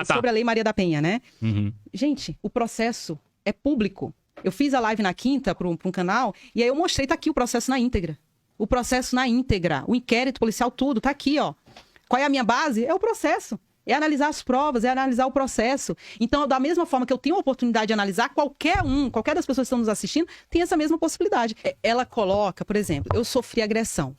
Sobre a Lei Maria da Penha, né? Uhum. Gente, o processo é público. Eu fiz a live na quinta para um canal e aí eu mostrei, tá aqui o processo na íntegra. O processo na íntegra, o inquérito policial, tudo, tá aqui, ó. Qual é a minha base? É o processo. É analisar as provas, é analisar o processo. Então, da mesma forma que eu tenho a oportunidade de analisar, qualquer das pessoas que estão nos assistindo tem essa mesma possibilidade. Ela coloca, por exemplo, eu sofri agressão.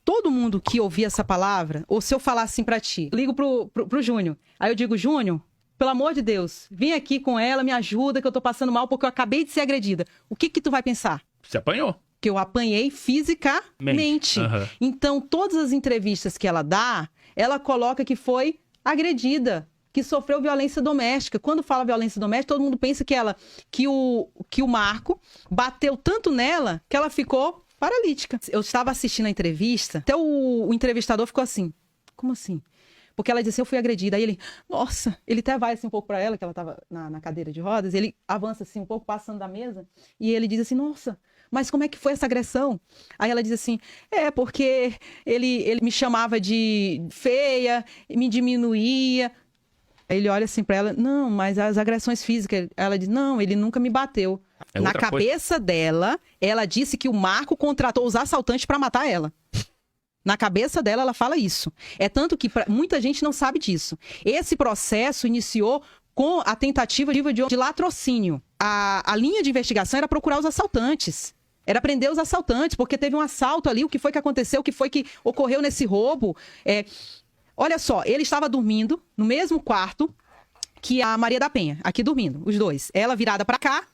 Todo mundo que ouvir essa palavra, ou se eu falar assim pra ti, ligo pro Júnior. Aí eu digo, Júnior, pelo amor de Deus, vem aqui com ela, me ajuda, que eu tô passando mal porque eu acabei de ser agredida. O que tu vai pensar? Você apanhou. Que eu apanhei fisicamente. Uhum. Então, todas as entrevistas que ela dá, ela coloca que foi agredida, que sofreu violência doméstica. Quando fala violência doméstica, todo mundo pensa que o Marco bateu tanto nela que ela ficou paralítica. Eu estava assistindo a entrevista, até o entrevistador ficou assim, como assim? Porque ela disse, eu fui agredida. Aí ele, nossa, ele até vai assim um pouco para ela, que ela estava na cadeira de rodas, ele avança assim um pouco, passando da mesa, e ele diz assim, nossa, mas como é que foi essa agressão? Aí ela diz assim, porque ele me chamava de feia, me diminuía. Aí ele olha assim para ela, não, mas as agressões físicas, ela diz, não, ele nunca me bateu. Na cabeça dela, ela disse que o Marco contratou os assaltantes para matar ela. Na cabeça dela, ela fala isso. É tanto que muita gente não sabe disso. Esse processo iniciou com a tentativa de latrocínio. A linha de investigação era procurar os assaltantes. Era prender os assaltantes, porque teve um assalto ali, o que foi que aconteceu, o que foi que ocorreu nesse roubo. Olha só, ele estava dormindo no mesmo quarto que a Maria da Penha, aqui dormindo, os dois. Ela virada para cá,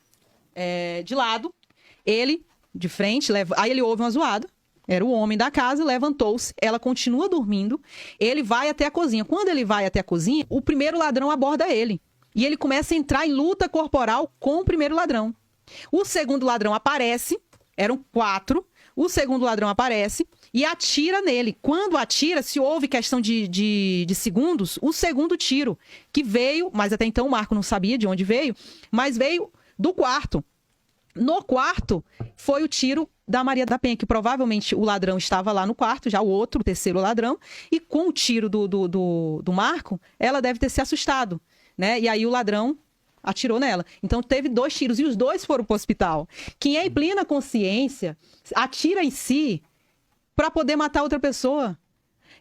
de lado, ele de frente, aí ele ouve uma zoada. Era o homem da casa, levantou-se, ela continua dormindo, ele vai até a cozinha. Quando ele vai até a cozinha, o primeiro ladrão aborda ele. E ele começa a entrar em luta corporal com o primeiro ladrão. O segundo ladrão aparece, eram 4, o segundo ladrão aparece e atira nele. Quando atira, se houve questão de segundos, o segundo tiro, que veio, mas até então o Marco não sabia de onde veio, mas veio do quarto. No quarto, foi o tiro da Maria da Penha, que provavelmente o ladrão estava lá no quarto, já o terceiro ladrão, e com o tiro do Marco, ela deve ter se assustado, né? E aí o ladrão atirou nela. Então teve 2 tiros, e os 2 foram para o hospital. Quem é em plena consciência, atira em si para poder matar outra pessoa.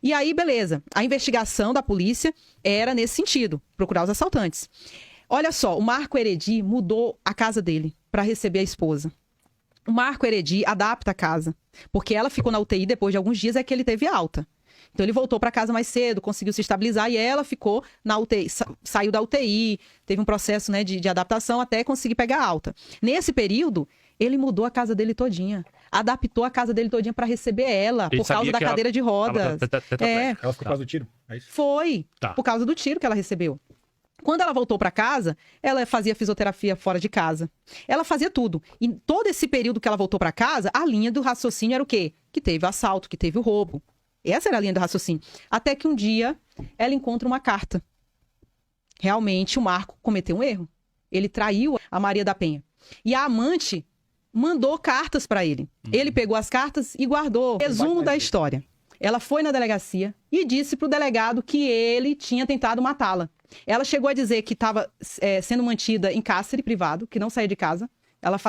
E aí, beleza, a investigação da polícia era nesse sentido, procurar os assaltantes. Olha só, o Marco Heredi mudou a casa dele para receber a esposa. O Marco Heredi adapta a casa, porque ela ficou na UTI depois de alguns dias, é que ele teve alta. Então ele voltou para casa mais cedo, conseguiu se estabilizar e ela ficou na UTI, saiu da UTI, teve um processo, né, de adaptação até conseguir pegar alta. Nesse período, ele mudou a casa dele todinha, adaptou a casa dele todinha para receber ela, por causa da cadeira de rodas. Ela ficou por causa do tiro? É isso? Foi, por causa do tiro que ela recebeu. Quando ela voltou para casa, ela fazia fisioterapia fora de casa. Ela fazia tudo. E todo esse período que ela voltou para casa, a linha do raciocínio era o quê? Que teve o assalto, que teve o roubo. Essa era a linha do raciocínio. Até que um dia, ela encontra uma carta. Realmente, o Marco cometeu um erro. Ele traiu a Maria da Penha. E a amante mandou cartas para ele. Ele pegou as cartas e guardou. Resumo da história. Ela foi na delegacia e disse para o delegado que ele tinha tentado matá-la. Ela chegou a dizer que estava sendo mantida em cárcere privado, que não saía de casa. Ela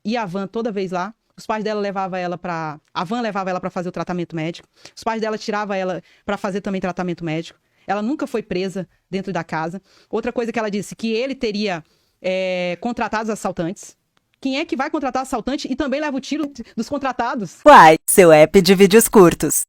ia à van toda vez lá. Os pais dela levavam ela para... A van levava ela para fazer o tratamento médico. Os pais dela tiravam ela para fazer também tratamento médico. Ela nunca foi presa dentro da casa. Outra coisa que ela disse, que ele teria contratado os assaltantes. Quem é que vai contratar assaltante e também leva o tiro dos contratados? Uai, seu app de vídeos curtos.